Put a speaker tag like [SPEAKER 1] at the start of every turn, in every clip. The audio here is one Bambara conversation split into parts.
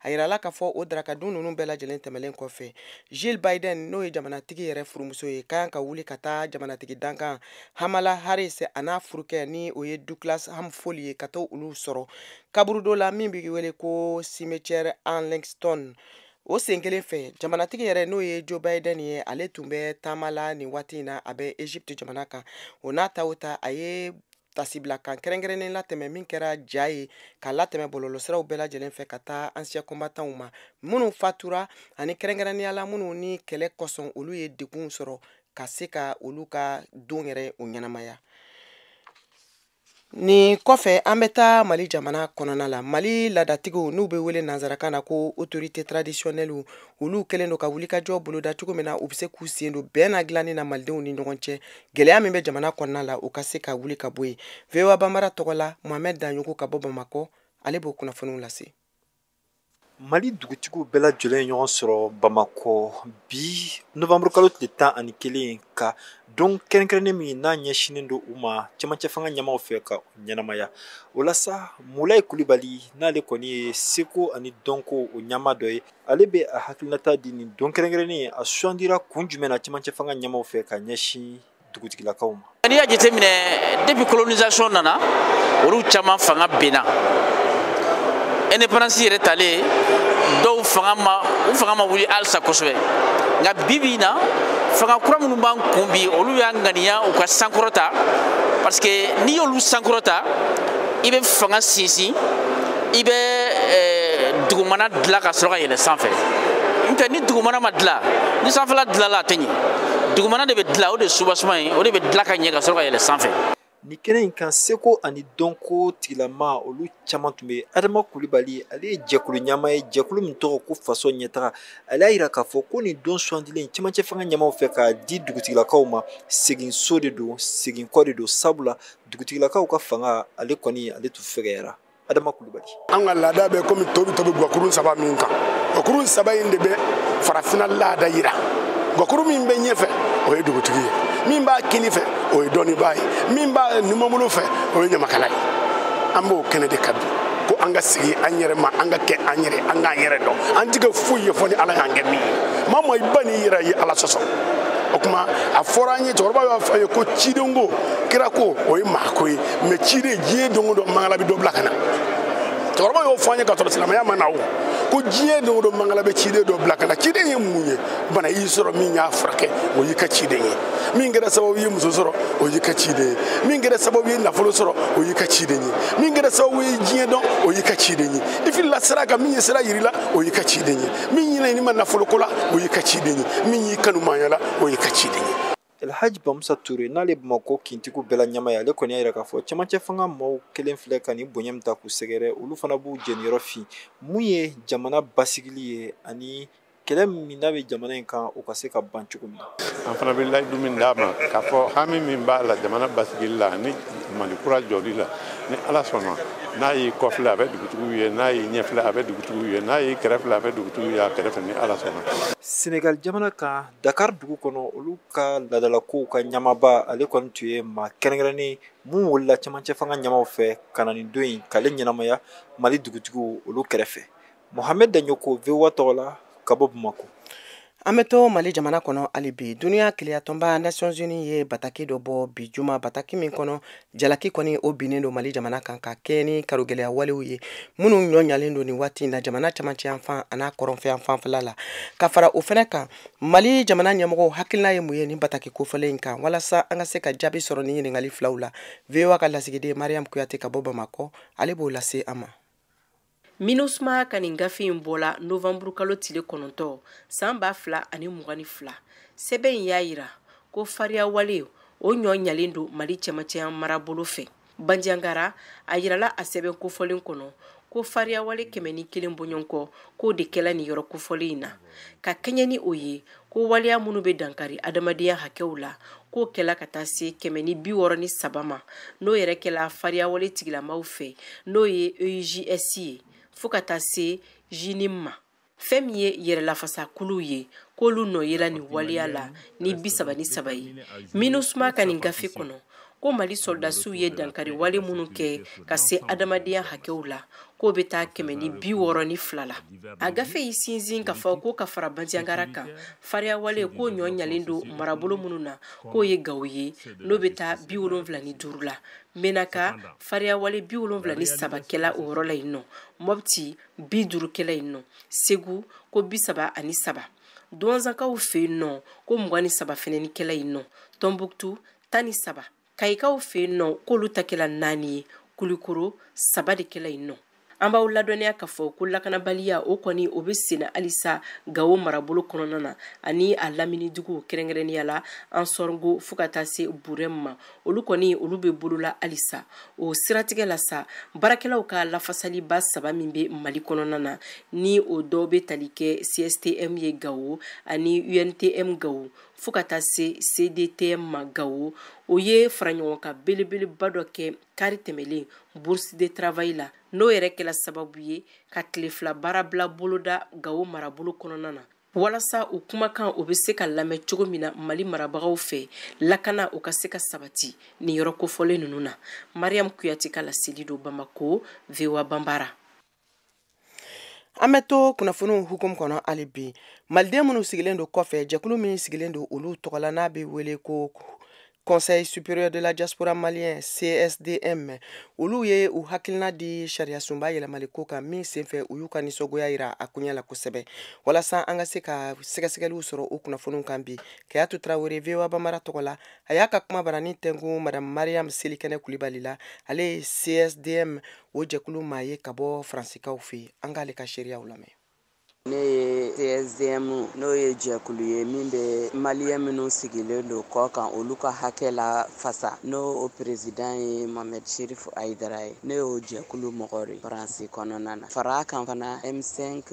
[SPEAKER 1] a yirala k'a fɔ o darakadun ninnu bɛɛ lajɛlen tɛmɛlen kɔfɛ Jill Biden n'o ye jamanatigi yɛrɛ furumuso ye kan ka wuli ka taa jamanatigi dankan Kamala Harris a n'a furukɛ ni o ye Douglas Humphreys ye ka taa olu sɔrɔ kaburu dɔ la min bɛ wele ko cimetière Arlington. O sen kelen fɛ jamanatigi yɛrɛ n'o ye Joe Biden ye ale tun bɛ taama la nin waati in na a bɛ Egypte jamana kan o n'a ta o ta a ye tasibila kan kɛrɛnkɛrɛnnen latɛmɛ min kɛra ja ye ka latɛmɛ bɔlɔlɔsiraw bɛɛ lajɛlen fɛ ka taa ancien combattants ma minnu fatura ani kɛrɛnkɛrɛnnenya la minnu ni kɛlɛ kɔsɔn olu ye degun sɔrɔ ka se ka olu ka don yɛrɛ o ɲɛnamaya. Ni kɔfɛ an bɛ taa Mali jamana kɔnɔna la Mali ladatigiw n'u bɛ wele nanzarakan na ko autorité traditionnelle olu kɛlen don ka wuli ka jɔ boloda cogo min na u bɛ se k'u sen don bɛn na dilanni na malidenw ni ɲɔgɔn cɛ gɛlɛya min bɛ jamana kɔnɔna la u ka se ka wuli ka bɔ yen. VOA Banbara tɔgɔ la Mohamed Danyogo ka bɔ Bamakɔ ale b'o kunnafoniw lase.
[SPEAKER 2] Mali dugutigiw bɛɛ lajɛlen ɲɔgɔn sɔrɔ Bamakɔ bi novembre kalo tile 11 ka don kɛrɛnkɛrɛnnen min n'a ɲɛsinen don u ma cɛmancɛ fanga ɲɛmaw fɛ ka ɲɛnamaya o la sa Mulayi Kulibali n'ale kɔni ye seko ani dɔnko o ɲama dɔ ye ale bɛ a hakilinata di nin don kɛrɛnkɛrɛnnen a sugandira kun jumɛn na cɛmancɛ fanga ɲɛmaw fɛ ka ɲɛsin dugutigilakaw ma.
[SPEAKER 3] N'i y'a jateminɛ depuis colonisation nana olu caman fanga benna indépendance yɛrɛ talen dɔw fanga ma wuli halisa kosɛbɛ nka bibi in na fanga kura minnu b'an kun bi olu y'an ŋaniya u ka sankɔrɔta parce que n'i y'olu sankɔrɔta i bɛ fanga sinsin i bɛ dugumana dilan ka sɔrɔ ka yɛlɛ sanfɛ n'o ni dugumana ma dilan ni sanfɛla dilanla a tɛ ɲɛ dugumana de bɛ dilan o de ye soubassement ye o de bɛ dilan ka ɲɛ ka sɔrɔ ka yɛlɛ sanfɛ.
[SPEAKER 2] Ni kɛnɛ in kan seko ani dɔnko tigilama olu caman tun bɛ Adama Kulibali ale ye jɛkulu ɲama ye jɛkulu min tɔgɔ ko faso ɲɛtaga ale y'a yira k'a fɔ ko nin don sugandilen cɛmancɛ fanga ɲamaw fɛ k'a di dugutigilakaw ma segin so de don segin kɔ de don sabula dugutigilakaw ka fanga ale kɔni ale tun fɛgɛyara. Adama Kulibali
[SPEAKER 4] an ka laada bɛ komi tobi guwakuru saba min kan guwakuru saba in de bɛ farafina laada yira guwakuru min bɛ ɲɛfɛ o ye dugutigi ye min b'a kini fɛ o ye dɔnnibaa ye min b'a numabolo fɛ o ye ɲamakala ye an b'o kɛnɛ de ka bi ko an ka sigi an yɛrɛ ma an ka kɛ an yɛrɛ an k'an yɛrɛ dɔn an ti kɛ foyi ye fɔ ni Ala y'an kɛ min ye maa o maa i ba n'i yɛrɛ ye Ala sɔsɔ o kuma a fɔra an ye cɛkɔrɔba y'a fɔ a ye ko ciden ko kira ko o ye maa ko ye mais ciden diɲɛ don o don mangala bɛ dɔ bila ka na cɛkɔrɔba y'o fɔ an ye ka sɔrɔ silamɛya ma na o ko diɲɛ don o don mangala bɛ ciden dɔ bila ka na ciden ye mun ye bana y'i sɔrɔ min y'a furakɛ o y'i ka ciden ye min kɛra sababu ye muso sɔrɔ o y'i ka ciden ye min kɛra sababu ye nafolo sɔrɔ o y'i ka ciden ye min kɛra sababu ye diɲɛ dɔn o y'i ka ciden ye i filila sira kan min ye sira yirila o y'i ka ciden ye min ɲinɛ i ma nafolo ko la o y'i ka ciden ye min y'i kanu maaya la o y'i ka ciden ye.
[SPEAKER 2] Elhaji Bamusa Ture n'ale Bamakɔ kintigiw bɛɛ la ɲama ye ale kɔni y'a yira k'a fɔ cɛmancɛ fanga maaw kelen filɛ ka nin bonya min ta k'u sɛgɛrɛ olu fana b'u jeniyɔrɔ fin mun ye jamana basigili ye ani kɛlɛ min n'a bɛ jamana in kan o ka se ka ban cogo min na.
[SPEAKER 5] An fana bɛ layidu min d'a ma k'a fɔ hami min b'a la jamana basigili la ni Mali kura jɔli la ni Ala sɔnna n'a y'i kɔfilɛ a bɛ dugutigiw ye n'a y'i ɲɛfilɛ a bɛ dugutigiw ye n'a y'i kɛrɛfilɛ a bɛ dugutigiw ye a kɛrɛfɛ ni Ala sɔnna.
[SPEAKER 2] Senegal jamana kan Dakar dugu kɔnɔ olu ka ladalakow ka ɲamaba ale kɔni tun ye maa kɛrɛnkɛrɛnnen mun wulila cɛmancɛ fanga ɲamaw fɛ ka na nin don in k'ale ɲɛnamaya Mali dugutigiw olu kɛrɛfɛ. Mohamed Danyogo VOA tɔgɔ la ka bɔ Bamakɔ.
[SPEAKER 1] An bɛ to Mali jamana kɔnɔ hali bi duniya keleyatɔnba Nations Unies ye bataki dɔ bɔ bi juma bataki min kɔnɔ jalaki kɔni o binnen don Mali jamana kan ka kɛ ni karogɛlɛya walew ye minnu ɲɔɲalen don nin waati in na jamana camancɛ yanfan a n'a kɔrɔnfɛ yanfanfɛla la ka fara o fɛnɛ kan Mali jamana ɲɛmɔgɔw hakilina ye mun ye nin bataki kofɔlen in kan walasa an ka se ka jaabi sɔrɔ ni ɲininkali filaw la VOA ka lasigiden Mariam Kuyate ka bɔ Bamakɔ ale b'o lase an ma.
[SPEAKER 6] MINUSMA ka nin gafe in bɔla novembre kalo tile 9 san 2022 sɛbɛn in y'a yira ko fariya wale o ɲɔ ɲalen don Mali cɛmancɛya marabolo fɛ. Bandiangara a yirala a sɛbɛn kofɔlen kɔnɔ ko fariya wale 101 bɔɲɔn kɔ k'o de kɛla nin yɔrɔ kofɔlen in na ka kɛɲɛ ni o ye ko waleya minnu bɛ dankari adamadenya hakɛw la k'o kɛla ka taa se 163 ma n'o yɛrɛ kɛla fariya wale tigilamaw fɛ n'o ye EUJS ye fo ka taa se JINIM ma fɛn min ye yɛrɛlafasakuluw ye k'olu nɔ yela nin waleya la ni 33 ye. MINUSMA ka nin gafe kɔnɔ ko Mali soldasiw ye dankari wale minnu kɛ ka se adamadenya hakɛw la k'o bɛ taa 162 la. A gafe y'i sinsin k'a fɔ ko ka fara Bandiagara kan fariya wale k'o ɲɔ ɲalen don marabolo minnu na k'o ye Gawo ye n'o bɛ taa 75 la. Menaka fariya wale 73 kɛla o yɔrɔ la yen nɔ, Mopti 50 kɛla yen nɔ, Segu ko 33, Donzankaw fɛ yen nɔ ko 23 fɛnɛ kɛla yen nɔ, Tombouctou 13, Kayikaw fɛ yen nɔ k'olu ta kɛla 4 ye, Kulikoro 3 de kɛla yen nɔ. An b'aw ladɔnniya k'a fɔ ko lakanabaliya o kɔni o bɛ sen na halisa Gawo marabolo kɔnɔna na ani a lamini dugu kɛrɛnkɛrɛnnenya la an sɔrɔngo fo ka taa se Burɛm ma olu kɔni olu bɛ bolola halisa o siratigɛ la sa baarakɛlaw ka lafasaliba 3 min bɛ Mali kɔnɔna na ni o dɔw bɛ tali kɛ CSTM ye Gawo ani UNTM Gawo fo ka taa se CDTM ma Gawo o ye faraɲɔgɔnkan belebeleba dɔ kɛ kari tɛmɛlen bourse de travail la n'o yɛrɛ kɛla sababu ye ka tile 2 baara bila boloda Gawo marabolo kɔnɔna na walasa o kumakan o bɛ se ka lamɛn cogo min na Mali marabagaw fɛ lakana o ka se ka sabati ni yɔrɔ kofɔlen ninnu na. Mariam Kuyate ka laseli do Bamako, VOA Bambara.
[SPEAKER 1] An bɛ to kunnafoniw hukumu kɔnɔ hali bi maliden minnu sigilen do kɔfɛ jɛkulu min sigilen do olu tɔgɔla n'a bɛ wele ko Conseil supérieur de la diaspora malien CSDM olu ye u hakilina di sariya sunba yɛlɛmali ko kan min senfɛ u y'u ka nisɔngoya yira a kunya la kosɛbɛ walasa an ka se ka sɛgɛsɛgɛliw sɔrɔ o kunnafoniw kan bi Kayatu Traoré VOA Bambara tɔgɔ la a y'a ka kuma barani tɛnku Madame Mariam Selikɛnɛ Kulibali la ale ye CSDM o jɛkulu maa ye ka bɔ Faransikaw fɛ an k'ale ka seereyaw lamɛn.
[SPEAKER 7] Ne ye CSDM n'o ye jɛkulu ye min bɛ maliyɛn minnu sigilen don kɔ kan olu ka hakɛ la fasa n'o président ye Mohamed Cherif Aidara ye ne y'o jɛkulu mɔgɔ de Faransi kɔnɔna na fara kan fana M5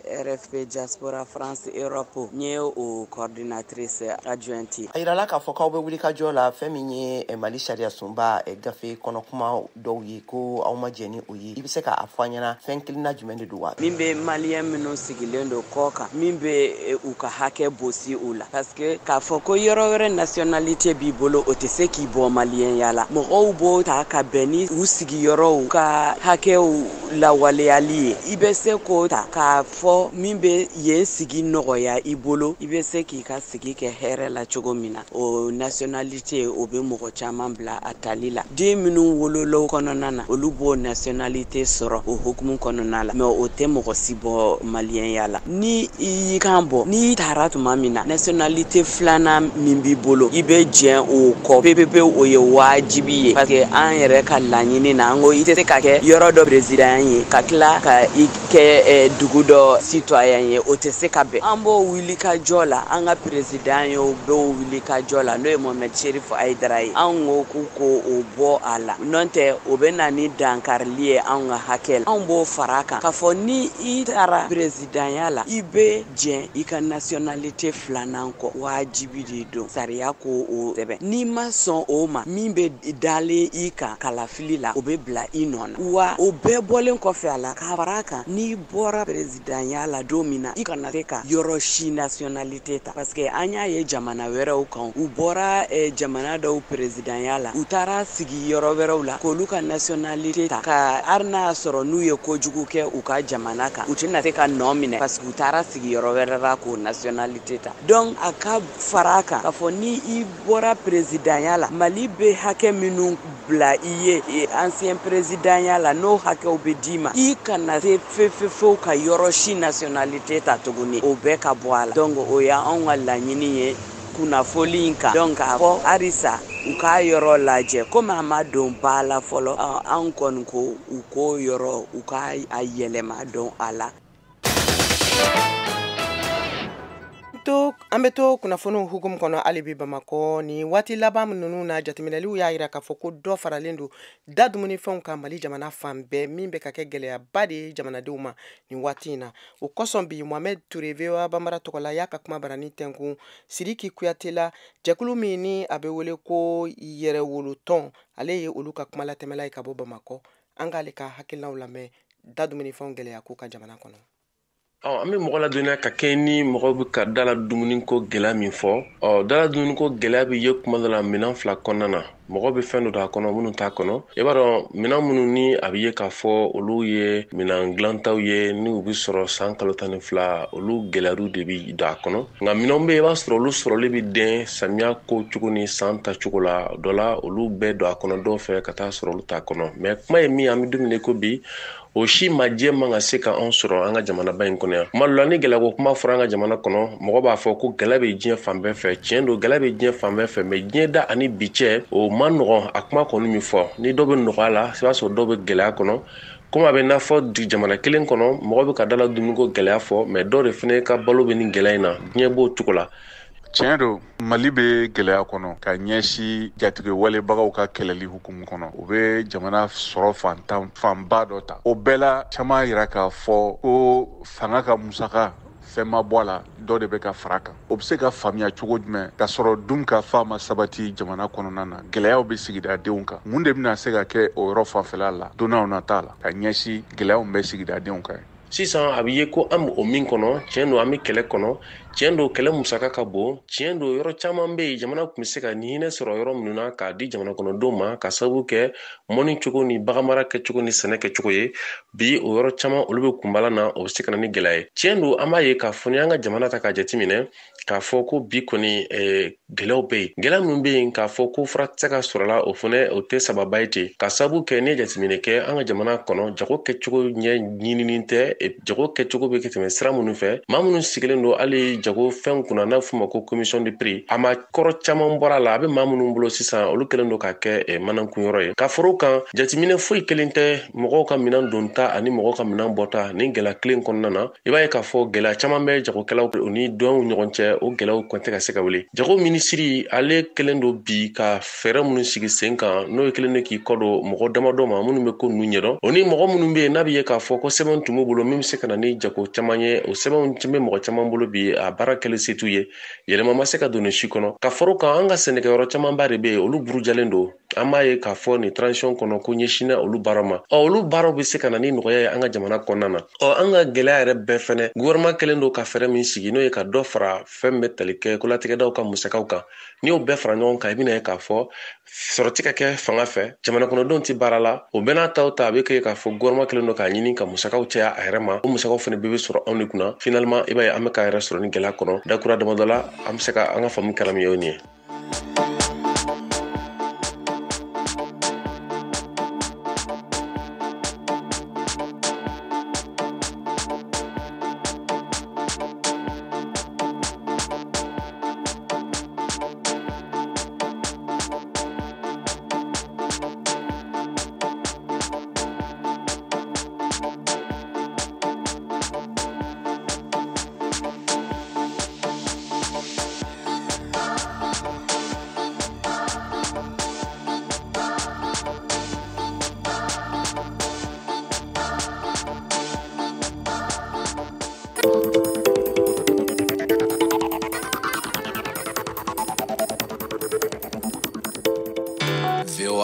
[SPEAKER 7] RFP Diaspora France Europe n ye o coordinatrice adjointe.
[SPEAKER 8] A yirala k'a fɔ k'aw bɛ wuli ka jɔ la fɛn min ye Mali sariya sunba gafe kɔnɔkuma dɔw ye ko aw ma jɛ ni o ye i bɛ se k'a fɔ an ɲɛna fɛn kilina jumɛn de don wa
[SPEAKER 7] min bɛ maliyɛn minnu sigilen don kɔ kan min bɛ u ka hakɛ bosi u la parce que k'a fɔ ko yɔrɔ wɛrɛ nationalité b'i bolo o tɛ se k'i bɔ maliyɛnya la mɔgɔw b'o ta ka bɛn ni u sigiyɔrɔw ka hakɛw lawaleyali ye i bɛ se k'o ta k'a fɔ min bɛ yen sigi nɔgɔya i bolo i bɛ se k'i ka sigi kɛ hɛrɛ la cogo min na o nationalité o bɛ mɔgɔ caman bila a tali la den minnu wololaw kɔnɔna na olu b'o nationalité sɔrɔ o hukumu kɔnɔna la mais o tɛ mɔgɔ si bɔ maliyɛnya la ni i y'i kan bɔ n'i taara tuma min na nationalité filanan min b'i bolo i bɛ jɛn o kɔ pepepe o ye wajibi ye parce que an yɛrɛ ka laɲini na an ko i tɛ se ka kɛ yɔrɔ dɔ président ye ka tila ka i kɛ dugu dɔ citoyen ye o tɛ se ka bɛn an b'o wuli ka jɔ la an ka président ye o b'o wuli ka jɔ la n'o ye Mohamed Cherif Aidara ye an ko k'u ko o bɔ a la n'o tɛ o bɛ na ni dankarili ye an ka hakɛ la an b'o fara kan k'a fɔ ni i taara présidenya la i bɛ jɛn i ka nationalité filanan kɔ wajibi de don sariya ko o sɛbɛn n'i ma sɔn o ma min bɛ dalen i kan kalafili la o bɛ bila i nɔ na wa o bɛɛ bɔlen kɔfɛ a la k'a fara kan n'i bɔra présidenya la don min na i kana se ka yɔrɔ si nationalité ta parce que an y'a ye jamana wɛrɛw kan u bɔra jamana dɔw présidenya la u taara sigi yɔrɔ wɛrɛw la k'olu ka nationalité ta ka hali n'a sɔrɔ n'u ye kojugu kɛ u ka jamana kan u tɛna se ka nɔ minɛ parce que u taara sigi yɔrɔ wɛrɛ la k'o nationalité ta donc a ka fara kan k'a fɔ ni i bɔra présidenya la Mali bɛ hakɛ minnu bila i ye ancien présidenya la n'o hakɛw bɛ d'i ma i kana se fefefew ka yɔrɔ si nationalité ta tuguni o bɛɛ ka bɔ a la donc o y'anw ka laɲini ye kunnafoli in kan donc k'a fɔ halisa u k'a yɔrɔ lajɛ komi a ma don ba la fɔlɔ an kɔni ko u k'o yɔrɔ u k'a yɛlɛma don a la.
[SPEAKER 1] An bɛ to kunnafoniw hukumu kɔnɔ hali bi Bamakɔ ni waati laban ninnu na jateminɛliw y'a yira k'a fɔ ko dɔ faralen don da dumunifɛnw kan Mali jamana fan bɛɛ min bɛ ka kɛ gɛlɛyaba de ye jamanadenw ma nin waati in na o kosɔn bi Mohamed Touré VOA Bambara tɔgɔ la y'a ka kuma barani tɛnkun Sidiki Kuyate la jɛkulu min ni a bɛ wele ko yɛrɛwolotɔn ale ye olu ka kuma latɛmɛla ye ka bɔ Bamakɔ an k'ale ka hakilinaw lamɛn da dumunifɛnw gɛlɛya ko ka jamana kɔnɔ.
[SPEAKER 9] An bɛ mɔgɔ ladɔnniya ka kɛ ni mɔgɔ bɛ ka dala dumuni ko gɛlɛya min fɔ dala dumuni ko gɛlɛya bɛ ye kuma dɔ la minɛn fila kɔnɔna na mɔgɔ bɛ fɛn dɔ d'a kɔnɔ minnu t'a kɔnɔ i b'a dɔn minɛn minnu ni a bɛ ye k'a fɔ olu ye minɛn dilantaw ye ni u bɛ sɔrɔ san kalo 12 olu gɛlɛyaw de bɛ don a kɔnɔ nka minɛnw bɛ yen i b'a sɔrɔ olu sɔrɔli bɛ den samiya ko cogo ni san ta cogo la dɔ la olu bɛɛ don a kɔnɔ dɔw fɛ ka taa sɔrɔ olu t'a kɔnɔ mɛ kuma ye min an bɛ dumuni ko bi o si majɛ man ka se ka anw sɔrɔ an ka jamanaba in kɔnɔ yan kuma dɔ la ni gɛlɛyako kuma fɔra an ka jamana kɔnɔ mɔgɔ b'a fɔ ko gɛlɛya bɛ diɲɛ fan bɛɛ fɛ tiɲɛ don gɛlɛya bɛ diɲɛ fan bɛɛ fɛ mɛ diɲɛ da ani bi cɛ o ma nɔgɔn a kuma kɔni min fɔ ni dɔw bɛ nɔgɔya la i b'a sɔrɔ dɔw bɛ gɛlɛya kɔnɔ komi a bɛ n'a fɔ jamana kelen kɔnɔ mɔgɔ bɛ ka dala dumuniko gɛlɛya fɔ mɛ dɔw de fana ka balo bɛ nin gɛlɛya in na diɲɛ b'o cogo la
[SPEAKER 5] tiɲɛ don mali bɛ gɛlɛya kɔnɔ ka ɲɛsin jatigɛ walebagaw ka kɛlɛli hukumu kɔnɔ u bɛ jamana sɔrɔ fanba dɔ ta o bɛɛ la caman yira k'a fɔ ko fanga ka musaka fɛn ma bɔ a la dɔ de bɛ ka fara kan o bɛ se ka faamuya cogo jumɛn ka sɔrɔ dun ka fa ma sabati jamana kɔnɔna na gɛlɛyaw bɛ sigida denw kan mun de bɛna se ka kɛ o yɔrɔ fanfɛla la donnaw nata la ka ɲɛsin gɛlɛyaw bɛ sigida denw kan
[SPEAKER 9] sisan a bɛ ye ko an bɛ o min kɔnɔ tiɲɛ don an bɛ kɛlɛ kɔnɔ tiɲɛ don kɛlɛ musaka ka bon tiɲɛ don yɔrɔ caman bɛ yen jamana tun bɛ se ka ni hinɛ sɔrɔ yɔrɔ minnu na k'a di jamana kɔnɔdenw ma ka sababu kɛ mɔni cogo ni baganmara kɛcogo ni sɛnɛ kɛcogo ye bi o yɔrɔ caman olu bɛ kunbala na o bɛ se ka na ni gɛlɛya ye tiɲɛ don an b'a ye k'a fɔ ni an ka jamana ta k'a jateminɛ k'a fɔ ko bi kɔni gɛlɛyaw bɛ yen gɛlɛya minnu bɛ yen k'a fɔ ko fura tɛ se ka sɔrɔ la o fana o tɛ sababa ye ten ka sababu kɛ n'i ye jateminɛ kɛ an ka jamana kɔnɔ jago kɛcogo ɲɛ ɲinini tɛ jago kɛcogo bɛ tɛmɛ sira minnu fɛ maa minnu sigilen don hali jago fɛn kunna n'a fɔ ma ko commission de prix a ma kɔrɔ caman bɔra a la a bɛ maa minnu bolo sisan olu kɛlen don ka kɛ manakunyɔrɔ ye ka fara o kan jateminɛ foyi kelen tɛ mɔgɔw ka minɛn donta ani mɔgɔw ka minɛn bɔta ni gɛlɛya kelen kɔnɔna na i b'a ye k'a fɔ gɛlɛya caman bɛ jagokɛlaw o ni dɔnw ɲɔgɔn cɛ o gɛlɛyaw kɔn tɛ ka se ka wuli jago minisiri ale kɛlen don bi ka fɛɛrɛ minnu sigi sen kan n'o ye kelen don k'i kɔ don mɔgɔ damadɔ ma minnu bɛ ko ninnu ɲɛdɔn o ni mɔgɔ minnu bɛ yen n'a bɛ ye k'a fɔ ko sɛbɛn tun b'u bolo min bɛ se ka na ni jago caman ye o sɛbɛnw tun bɛ mɔgɔ caman bolo bi a baara kɛlen se t'u ye yɛlɛma ma se ka don nin si kɔnɔ ka fara o kan an ka sɛnɛkɛyɔrɔ camanba de bɛ yen olu burujalen don an b'a ye k'a fɔ nin transition kɔnɔ ko ɲɛsinna olu baara ma olu baaraw bɛ se ka na ni nɔgɔya ye an ka jamana kɔnɔna na an ka gɛlɛya yɛrɛ bɛɛ fɛnɛ gouvernement kɛlen don ka fɛɛrɛ min sigi n'o ye ka dɔ fara fɛn min bɛ tali kɛ kolatigɛdaw ka musakaw kan n'i y'o bɛɛ fara ɲɔgɔn kan i bɛna ye k'a fɔ sɔrɔ tɛ ka kɛ fanga fɛ jamana kɔnɔdenw tɛ baara la o bɛɛ n'a ta a bɛ kɛ k'a fɔ gouvernement kɛlen don k'a ɲini ka musakaw caya a yɛrɛ ma o musakaw fana bɛɛ bɛ sɔrɔ anw de kunna finalement i b'a ye an bɛ k'a yɛrɛ sɔrɔ ni gɛlɛya kɔnɔ dakura damadɔ la an bɛ se ka an ka faamu kɛra min ye o nin ye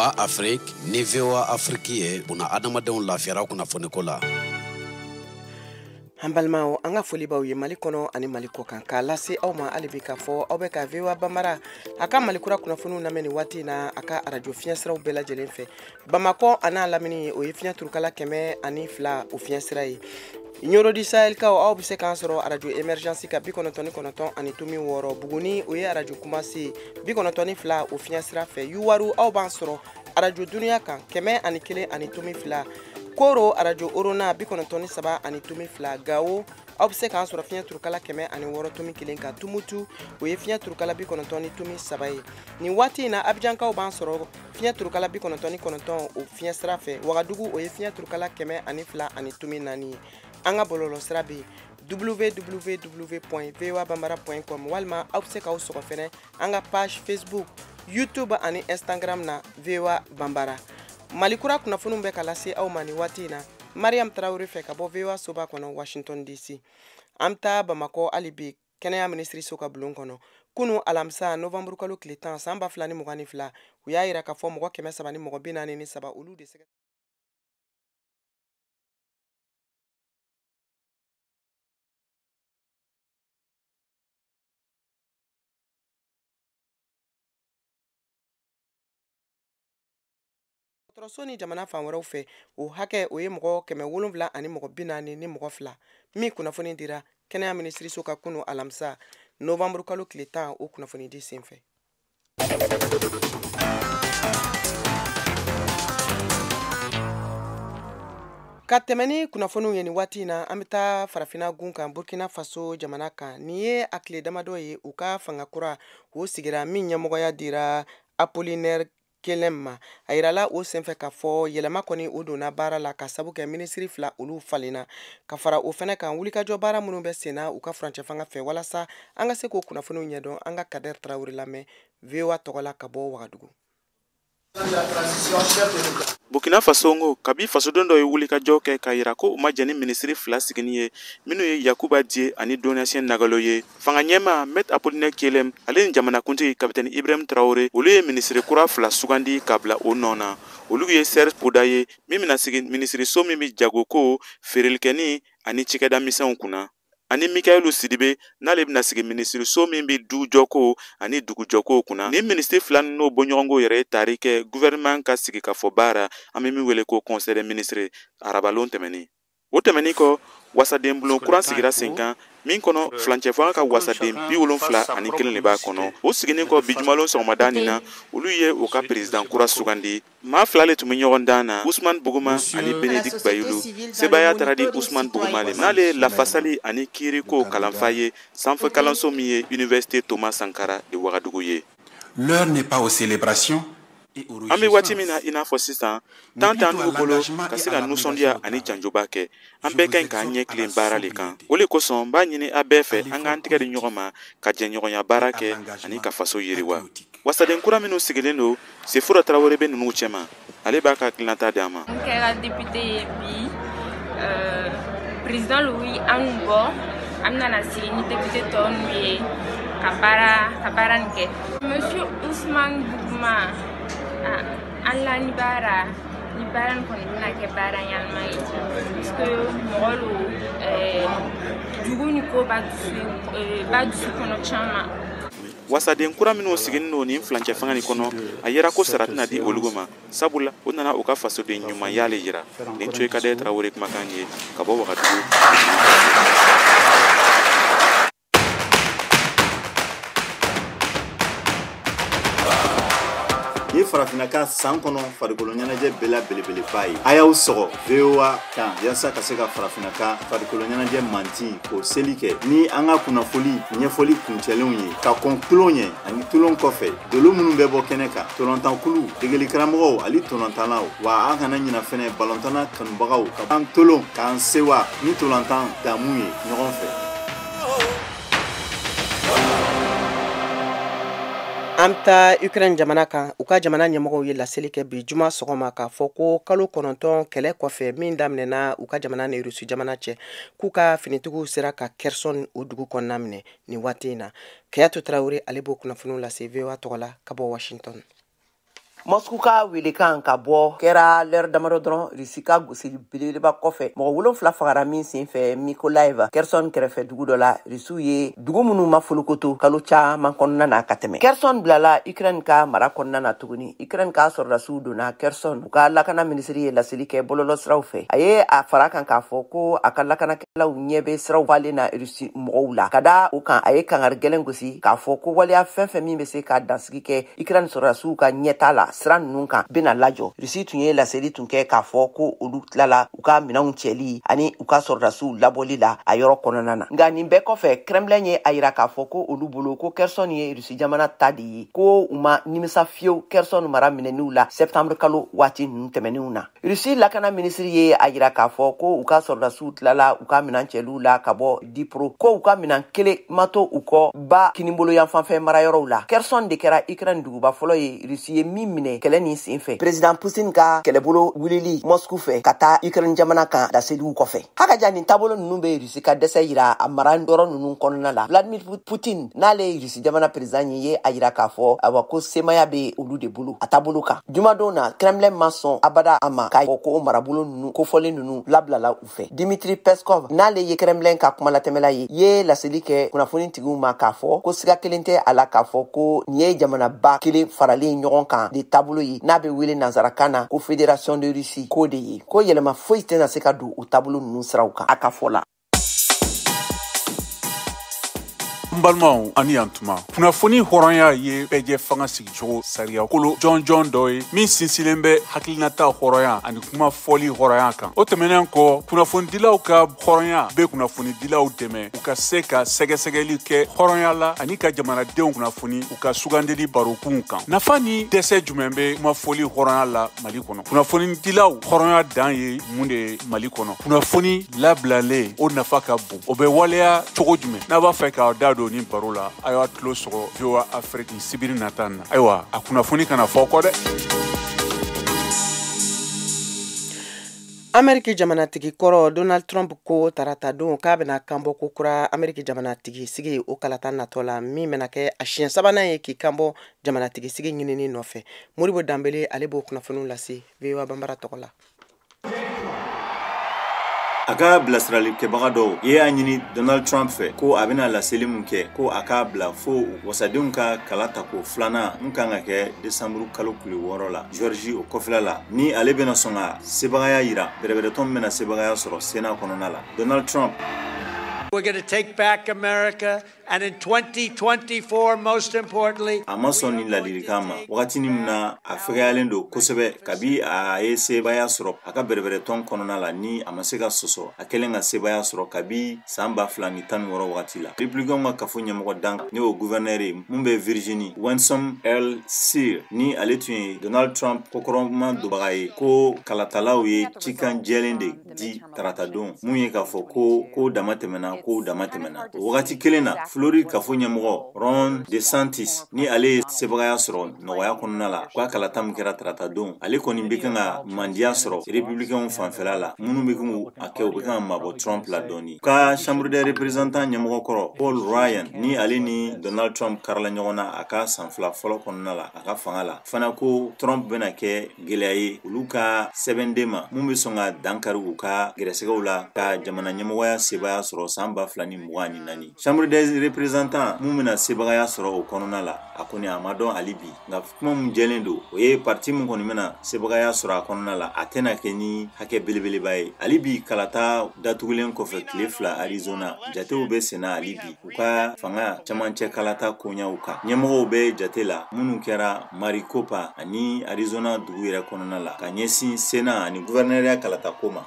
[SPEAKER 10] VOA Afrique ni VOA Afrique ye buna adamadenw lafiyara kunnafoni ko la.
[SPEAKER 1] An balimaw an ka foli b'aw ye Mali kɔnɔ ani Mali kɔ kan k'a lase aw ma hali bi k'a fɔ aw bɛ ka VOA Bambara a ka Malikura kunnafoniw lamɛn nin waati in na a ka radio fiɲɛsiraw bɛɛ lajɛlen fɛ Bamakɔ a n'a lamini o ye fiɲɛ turukala 102 o fiɲɛsira ye Ɲorodi Sahel kaw aw bɛ se k'an sɔrɔ radio Emergence ka 99 ani tomi 6 Buguni o ye radio Kumasi 92 o fiɲɛsira fɛ Yuwaru aw b'an sɔrɔ radio Dunuya kan 101 ani tomi 2 Koro radio Orona 93 ani tomi 2 Gao aw bɛ se k'an sɔrɔ fiɲɛ turukala 106 tomi 1 ka Tumutu o ye fiɲɛ turukala 90 ni tomi 3 ye nin waati in na Abidjankaw b'an sɔrɔ fiɲɛ turukala 99 o fiɲɛsira fɛ Wagadugu o ye fiɲɛ turukala 102 ani tomi 4 ye an ka bɔlɔlɔ sira bɛ www.voabambara.com walima aw bɛ se k'aw sɔgɔ fɛnɛ an ka page Facebook YouTube ani Instagram na VOA Bambara Malikura kunnafoniw bɛ ka lase aw ma nin waati in na Mariam Traoré fɛ ka bɔ VOA soba kɔnɔ Washington DC an bɛ taa Bamakɔ hali bi kɛnɛya minisiriso ka bulon kɔnɔ kunu alamisa novembre kalo tile 10 san 2022 u y'a yira k'a fɔ mɔgɔ 300 ni mɔgɔ 43 olu de se dɔgɔtɔrɔso ni jamana fan wɛrɛw fɛ o hakɛ o ye mɔgɔ 700 ani mɔgɔ 40 ni mɔgɔ 2 min kunnafoni dira kɛnɛya minisiriso ka kunu alamisa novembre kalo tile 10 o kunnafoni di senfɛ. Ka tɛmɛni kunnafoniw ye ni waati na an bɛ taa farafina gun kan Burkina Faso jamana kan ni ye a tile damadɔ ye u ka fanga kura o sigira min ɲɛmɔgɔya dira Apollinaire Kelem ma a yirala o senfɛ ka fɔ yɛlɛma kɔni o donna baara la ka sabu kɛ minisiri 2 olu falenna ka fara o fɛnɛ kan wulikajɔ baara minnu bɛ senna u ka furancɛ fanga fɛ walasa an ka se k'o kunnafoniw ɲɛdɔn an ka Kader Traoré lamɛn VOA tɔgɔla ka bɔ Wagadugu.
[SPEAKER 11] Burkina Faso ngo kabi fasodon dɔ ye wulikajɔ kɛ ka yira ko u ma jɛni minisiri 2 sigini ye minnu ye Yakuba Die ani Donatien Nagalo ye. Fanga ɲɛma Maître Apollinaire Kelem ale ni jamanakuntigi Capitaine Ibrahim Traoré olu ye minisiri kura 2 sugandi ka bila o nɔ na. Olu ye Serge Pouda ye min bɛna sigi minisiri so min bɛ jago ko feerelikɛni ani cikɛda misɛnw kunna. Ani Mikaelu Sidibe n'ale bɛna sigi minisiri so min bɛ du jɔko ani dugu jɔko kunna. Ni minisiri 2 n'o bɔɲɔgɔnko yɛrɛ ye tari kɛ gouvernement ka sigi ka fɔ baara an bɛ min wele ko conseil des ministres arabalon tɛmɛni. O tɛmɛni kɔ wasaden bulon kuran sigira sen kan min kɔnɔ flancɛ fanga ka wasaden 71 de b'a kɔnɔ. O siginin kɔ bijumalon sɔgɔmada nin na olu ye o ka président kura sugandi. Maa 2 le tun bɛ ɲɔgɔn dan na Ousmane Bougouma ani Bénédicte Bayulu. Sebaya taara di Ousmane Bougouma le n'ale ye lafasali ani kiiriko kalanfa ye sanfɛ kalanso min ye Université Thomas Sankara de Wagadugu ye.
[SPEAKER 12] L'heure n'est pas aux célébrations.
[SPEAKER 11] An bɛ waati min na i n'a fɔ sisan tan t'u bolo ka se ka nisɔndiya ani janjoba kɛ an bɛɛ ka ɲi k'an ɲɛ tilen baara le kan. O de kosɔn n b'a ɲini a bɛɛ fɛ an k'an tɛgɛ di ɲɔgɔn ma ka jɛɲɔgɔnya baara kɛ ani ka faso yiriwa. Wasaden kura minnu sigilen don Sefura Traoré bɛ ninnu cɛma ale b'a ka hakilinata di an ma.
[SPEAKER 13] N kɛra député ye bi président Louis an bɔ an bɛna sigi ni député tɔw n'u ye ka baara nin kɛ. Monsieur Ousmane Bougouma Allah ni baara nin kɔni bɛna kɛ baara ɲanama ye puisque mɔgɔ lo dugu ni ko b'a dusu kɔnɔ caman.
[SPEAKER 11] Wasaden kura minnu sigini no ni flancɛ fanga ni kɔnɔ a yera ko sara tɛna di olu ma sabula o nana u ka fasoden ɲumanya le yira. Nin tun ye Kader Traoré kumakan ye ka bɔ Wagadugu.
[SPEAKER 14] Ni farafina ka san kɔnɔ farikolo ɲɛnajɛ bɛɛ la belebeleba ye. A y'aw sɔgɔ VOA kan yasa ka se ka farafina ka farikolo ɲɛnajɛ manti k'o seli kɛ ni an ka kunnafoli ɲɛfɔli kuncɛlenw ye ka kɔn tulon ɲɛ ani tulon kɔfɛ dolo minnu bɛ bɔ kɛnɛ kan tɔlɔntankulu degeli karamɔgɔw ali tɔlɔntanlaw wa an kana ɲina fɛnɛ balɔntana kanubagaw ka an tolon k'an sewa ni tɔlɔntan damu ye ɲɔgɔn fɛ.
[SPEAKER 1] An ta Ukraine jamana kan u ka jamana ɲɛmɔgɔw ye laseli kɛ bi juma sɔgɔma k'a fɔ ko kalo 9 kɛlɛ kɔfɛ min daminɛna u ka jamana ni Rusi jamana cɛ k'u ka finitigiw sera ka Kherson o dugu kɔnɔna minɛ ni waati in na. Kayato Traoré ale b'o kunnafoniw lase VOA tɔgɔla ka bɔ Washington.
[SPEAKER 8] Moscou ka welekan ka bɔ kɛra l'heure damadɔ dɔrɔn Rusi ka gosili belebeleba kɔfɛ mɔgɔ 7 fagara min senfɛ Mykolaiv Kherson kɛrɛfɛ dugu dɔ la Rusiw ye dugu minnu ma folokoto kalo caman kɔnɔna na ka tɛmɛ. Kherson bilala Ukraine ka mara kɔnɔna na tuguni. Ukraine ka sɔrɔdasiw donna Kherson u ka lakana minisiri ye laseli kɛ bɔlɔlɔ siraw fɛ. A ye a fara kan k'a fɔ ko a ka lakanakɛlaw ɲɛ bɛ siraw falen na Rusi mɔgɔw la. Ka da u kan a ye kangari gɛlɛn gosi k'a fɔ ko waleya fɛn fɛn min bɛ se ka dansigi kɛ Ukraine sɔrɔdasiw ka ɲɛta la sira ninnu kan bena lajɔ. Rusi tun ye laseli tun kɛ k'a fɔ ko olu tilala u ka minɛnw cɛli ani u ka sɔrɔdasiw labɔli la a yɔrɔ kɔnɔna na. Nka nin bɛɛ kɔfɛ Kremlin ye a yira k'a fɔ ko olu bolo ko Kherson ye Rusi jamana ta de ye ko u ma nimisa fiyewu Kherson mara minɛniw la septembre kalo waati ninnu tɛmɛniw na. Rusi lakana minisiri ye a yira k'a fɔ ko u ka sɔrɔdasiw tilala u ka minɛn cɛliw la ka bɔ Dnipro ko u ka minɛn kelen ma to u kɔ ba kinibolo yanfanfɛ marayɔrɔw la. Kherson de kɛra Ukraine duguba fɔlɔ ye Rusi ye min minɛ kɛlɛ nin senfɛ. Président Poutine ka kɛlɛbolo wulili Moscou fɛ ka taa Ukraine jamana kan laseliw kɔfɛ. Hakaja nin taabolo ninnu bɛ Rusi ka dɛsɛ yira a mara yɔrɔ ninnu kɔnɔna la. Vladimir Poutine n'ale ye Rusi jamana président ye a yira k'a fɔ awa ko semaya bɛ olu de bolo a taabolo kan. Jumadon na Kremlin ma sɔn abada a ma k'a fɔ ko marabolo ninnu kofɔlen ninnu labilala u fɛ. Dmitry Peskov n'ale ye Kremlin ka kumalatɛmɛla ye laseli kɛ kunnafonitigiw ma k'a fɔ ko siga kelen tɛ a la k'a fɔ ko nin ye jamanaba kelen faralen ɲɔgɔn kan de taabolo ye n'a bɛ wele nanzarakan na ko Fédération de Russie k'o de ye ko yɛlɛma foyi tɛna se ka don o taabolo ninnu siraw kan a ka fɔ la.
[SPEAKER 12] N balimaw ani yantuma kunnafoni hɔrɔnya ye bɛɛ fanga sigicogo sariya kolo jɔnjɔn dɔ ye min sinsilen bɛ hakilinata hɔrɔnya ani kuma fɔli hɔrɔnya kan. O tɛmɛnen kɔ kunnafonidilaw ka hɔrɔnya bɛ kunnafonidilaw dɛmɛ u ka se ka sɛgɛsɛgɛli kɛ hɔrɔnya la ani ka jamanadenw kunnafoni u ka sugandeli barokun kan. Nafa ni dɛsɛ jumɛn bɛ kuma fɔli hɔrɔnya la Mali kɔnɔ? Kunnafonidilaw hɔrɔnya dan ye mun de ye Mali kɔnɔ? Kunnafoni labilalen o nafa ka bon. O bɛ waleya cogo jumɛn? N'a b'a fɛ k'aw da don ni baro la a y'a tulo sɔgɔ VOA Afrique sibiri nata na. Ayiwa a kunnafoni kana fɔ kɔ dɛ.
[SPEAKER 1] Ameriki jamanatigi kɔrɔ Donald Trump ko tarata don k'a bɛna kanbɔ ko kura Ameriki jamanatigi sigi o kalata natɔ la min bɛna kɛ a siɲɛ sabanan ye k'i kanbɔ jamanatigi sigi ɲinini nɔfɛ. Moribo Danbele ale b'o kunnafoniw lase VOA Bambara tɔgɔ la.
[SPEAKER 14] A ka bilasiralikɛbaga dɔw ye a ɲini Donald Trump fɛ ko a bɛna laseli mun kɛ ko a k'a bila fo wasadenw ka kala tako filanan mun kan ka kɛ desanburu kalo tile 6 la Georgie o kɔfɛla la ni ale bɛna sɔn ka sebagaya yira bɛrɛbɛrɛtɔn bɛna sebagaya sɔrɔ Sénat kɔnɔna la. Donald Trump
[SPEAKER 15] We're going to take back America, and in 2024, most importantly,
[SPEAKER 14] a ma sɔn ni ladilikan ma wagati min na a fɛgɛyalen don kosɛbɛ kabi a ye sebaya sɔrɔ a ka bɛrɛbɛrɛtɔn kɔnɔna la ni a ma se ka sɔsɔ a kɛlen ka sebaya sɔrɔ kabi san 2016 wagati la. Républicains ka kafo ɲɛmɔgɔ dan ni o gouverneur ye mun bɛ Virginie Wensom L. Sear ni ale tun ye Donald Trump kokɔrɔma dobaga ye ko kalatalaw ye cikan jɛlen de di tarata don mun ye k'a fɔ ko dama tɛmɛna ko dama tɛmɛna. O wagati kelen na Floride kafo ɲɛmɔgɔ Ron DeSantis ni ale ye sebagaya sɔrɔ nɔgɔya kɔnɔna la k'a kalata min kɛra tarata don ale kɔni bɛ kan ka mandiya sɔrɔ républicains fanfɛla la minnu bɛ kan a kɛ u bɛ kan ka mabɔ Trump la dɔɔni. Ka Chambre des représentants ɲɛmɔgɔ kɔrɔ Paul Ryan ni ale ni Donald Trump karala ɲɔgɔn na a ka san fila fɔlɔ kɔnɔna la a ka fanga la fana ko Trump bɛna kɛ gɛlɛya ye olu ka sɛbɛnden ma mun bɛ sɔn ka dankari u ka gɛrɛsɛgɛw la ka jamana ɲɛmɔgɔya sebaya sɔrɔ san 2024. Chambre des représentants mun bɛna sebagaya sɔrɔ o kɔnɔna la a kɔni a ma dɔn hali bi nka kuma mun jɛlen don o ye parti mun kɔni bɛna sebagaya sɔrɔ a kɔnɔna la a tɛna kɛ ni hakɛ belebeleba ye. Hali bi kalata datugulen kɔfɛ tile 2 Arizona jatew bɛ senna hali bi u ka fanga camancɛ kalata koɲaw kan. Ɲɛmɔgɔw bɛ jate la minnu kɛra Maricopa ani Arizona dugu yɛrɛ kɔnɔna la ka ɲɛsin Sénat ani gouverneuriya kalata ko ma.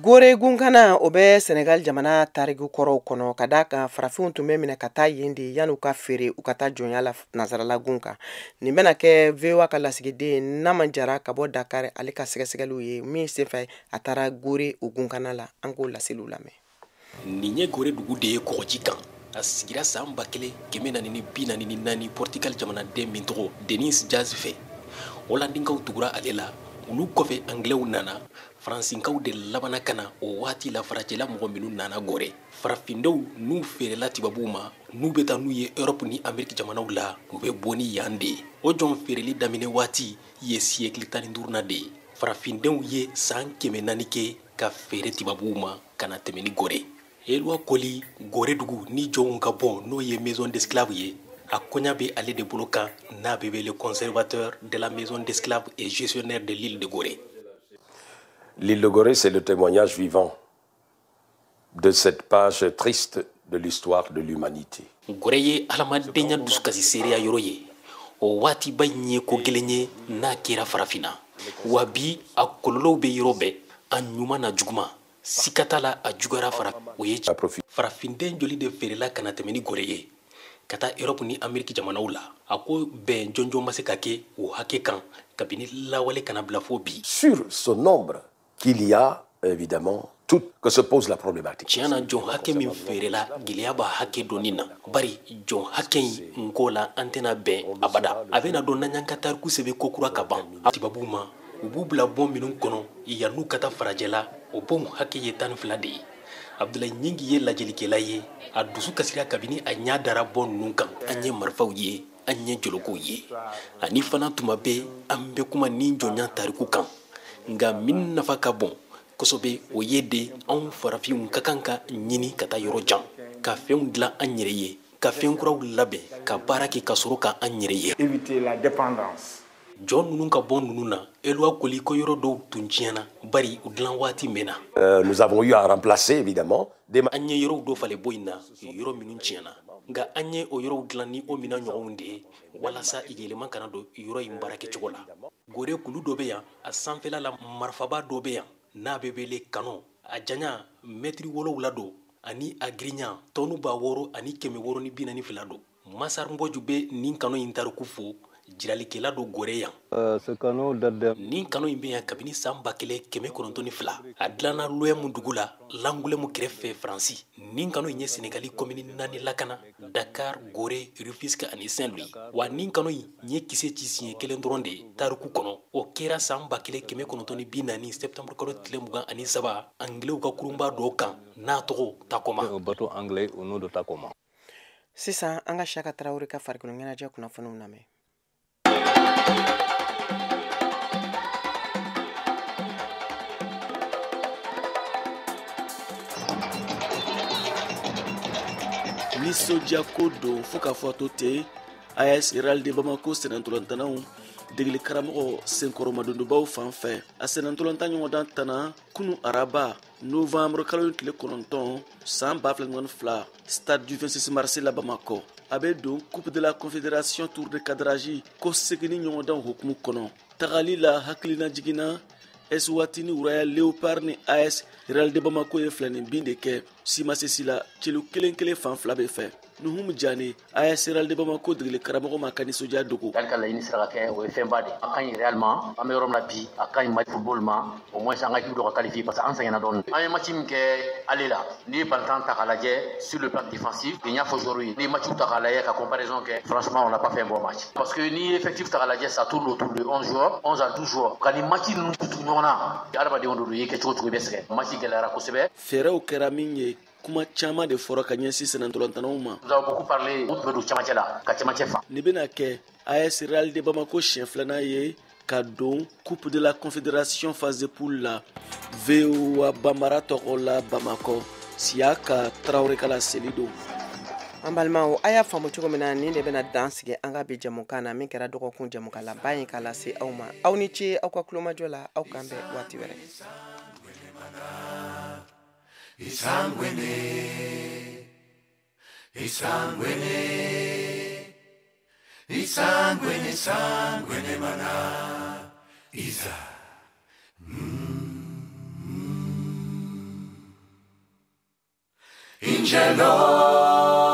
[SPEAKER 1] Gore gunkana o bɛ Senegal jamana tariku kɔrɔw kɔnɔ ka da kan farafinw tun bɛ minɛ ka taa yen de yan'u ka feere u ka taa jɔnya la nazarala gun kan. Nin bɛna kɛ VOA ka lasigiden Naman Jara ka bɔ Dakar ale ka sɛgɛsɛgɛliw ye min senfɛ a taara Gore o gunkana la an k'o laseliw lamɛn.
[SPEAKER 16] Nin ye Gore dugu de ye kɔgɔji kan a sigira san 1444 Portugal jamanaden min tɔgɔ Denis Jaz fɛ Holandinkaw tugura ale la olu kɔfɛ Anglɛw nana Faransinkaw de labana kana o waati la farajɛla mɔgɔ minnu nana Gore farafindenw n'u feerela tibabuw ma n'u bɛ taa n'u ye Europe ni Ameriki jamanaw la u bɛ bɔ ni yan de o jɔn feereli daminɛ waati ye siècle 15 de ye farafindenw ye san 400 kɛ ka feere tibabuw ma kana tɛmɛ ni Gore Elwa Koli Gore dugu ni jɔnw ka bɔ n'o ye maison d'esclaves ye a koɲa bɛ ale de bolo kan n'a bɛ wele conservateur de la maison d'esclaves et gestionnaire de l'île de Gore.
[SPEAKER 17] L'île de Gore, c'est le témoignage vivant de cette page triste de l'histoire de l'humanité.
[SPEAKER 16] Gore ye alamadenya dusukasi seereya yɔrɔ ye o waati ba ɲɛ ko gɛlɛn ye n'a kɛra farafina wa bi a kɔlɔlɔw bɛ yɔrɔ bɛɛ a ɲuman na juguma sika t'a la a juguyara o ye farafinden joli de feerela kana tɛmɛ ni Gore ye ka taa Europe ni Ameriki jamanaw la a ko bɛn jɔnjɔn ma se ka kɛ o hakɛ kan kabini lawale kana bila fo bi.
[SPEAKER 17] Sur ce nombre qu'il y a évidemment tout que se pose la problématique.
[SPEAKER 16] Tiɲɛna jɔn hakɛ min feerela gɛlɛya b'a hakɛ dɔɔni na bari jɔn hakɛ in nko la an tɛna bɛn abada a bɛna dɔn n'an y'an ka tariku sɛbɛn ko kura ka ban tibabuw ma u b'u bila bɔn minnu kɔnɔ yan'u ka taa farajɛ la o bɔn hakɛ ye 12 de ye Abdoulaye Nyingi ye lajɛlikɛla ye a dusu kasira kabini a ɲa dara bɔn ninnu kan an ye marifaw ye an ye jolokow ye ani fana tuma bɛ an bɛ kuma ni jɔnya tariku kan nga min nafa ka bon kosɛbɛ o ye de anw farafinw ka kan ka ɲini ka taa yɔrɔ jan ka fɛnw dilan an yɛrɛ ye ka fɛn kuraw labɛn ka baara kɛ ka sɔrɔ ka an yɛrɛ ye.
[SPEAKER 18] Éviter la dépendance.
[SPEAKER 16] Jɔn ninnu ka bɔ ninnu na Elwa Koli ko yɔrɔ dɔw tun tiɲɛna bari u dilan waati mɛnna.
[SPEAKER 17] Nous avons eu à remplacer évidemment des
[SPEAKER 16] an ye yɔrɔw dɔ falen bɔ in na yɔrɔ minnu tiɲɛna nka an ye o yɔrɔw dilan ni o mina ɲɔgɔnw de ye walasa yɛlɛma kana don yɔrɔ in baara kɛcogo la. Gore kulu dɔ bɛ yan a sanfɛla la marifaba dɔ bɛ yan n'a bɛ wele kano a janya mɛtiri 7 don ani a girinya tɔnu 600 ani 642 don. Masar Mbodju bɛ nin kano in tariku fo jiralikɛla do gore yan.
[SPEAKER 19] Ce canot date de...
[SPEAKER 16] nin kano in bɛ yan kabini san 1902 a dilanna Loyemu dugu la Langolemu kɛrɛfɛ Faransi. Nin kano in ye Senegali commune 4 lakana Dakar, Gorée, Rufisque ani Saint-Louis. Wa nin kano in ye kisɛ ci siɲɛ 1 dɔrɔn de tariku kɔnɔ o kɛra san 1940 septembre kalo tile 23 anglais ka kurunba dɔ kan n'a tɔgɔ Takoma.
[SPEAKER 19] Un bateau anglais au nom de Takoma.
[SPEAKER 1] Sisan an ka Chaka Traoré ka farikolo ɲɛnajɛ kunnafoniw lamɛn.
[SPEAKER 20] Nisɔndiya ko don fo k'a fɔ to ten AS Real de Bamako sɛnɛntolantanaw degeli karamɔgɔ Senkɔrɔ Madondobaw fan fɛ a sɛnɛntolanta ɲɔgɔndan tana kunu araba novembre kalo tile 9 san 2022 stade du 26 mars la Bamako a bɛ don coupe de la confédération tour de cadrage ko segini ɲɔgɔndan hukumu kɔnɔ tagali la hakilina jiginna Eswatini Royal Léopard ni AS Real de Bamako ye filani bin de kɛ simasesi la celu kelen fan fila bɛ fɛ Nuhum Jani AS Real de Bamako degeli karamɔgɔ ma ka nisɔndiya dogo.
[SPEAKER 21] Yali ka laɲini sera ka kɛ o ye fɛnba de a ka ɲi Real ma an bɛ yɔrɔ min na bi a ka ɲi Mali football ma au moins an ka équipe dɔ ka qualifier parce que an sɛgɛnna dɔɔni. An ye match min kɛ ale la n'i ye balontan ta k'a lajɛ sur le plan défensif n y'a fɔ joueurs ye n'i ye match ta k'a lajɛ ka comparaison kɛ franchement on n'a pas fait un bon match parce que n'i ye effectif ta k'a lajɛ ça tourne autour de 11 joueurs 11 à 12 joueurs ka ni match ninnu tutu ɲɔgɔn na adamadenw de don i ye kɛ cogo i bɛ sɛgɛn match gɛlɛyara kosɛbɛ.
[SPEAKER 20] Fɛɛrɛw kɛra min ye kuma caman de fɔra ka ɲɛsin sɛnɛntolantanaw ma.
[SPEAKER 21] Nous avons beaucoup parlé u tun bɛ don cɛmancɛ la ka cɛmancɛ fa.
[SPEAKER 20] Nin bɛna kɛ AS Real de Bamako siɲɛ 2nan ye ka don coupe de la confédération phase de poule la VOA Bambara tɔgɔ la Bamako Siyaka Traoré ka laseli don.
[SPEAKER 1] An balimaw a y'a faamu cogo min na nin de bɛna dan sigi an ka bi jamukan na min kɛra dɔgɔkun jamukan laban ye k'a lase aw ma aw ni ce aw ka kulomajɔ la aw kan bɛn waati wɛrɛ.
[SPEAKER 22] Isangwene mana Isa Ingelo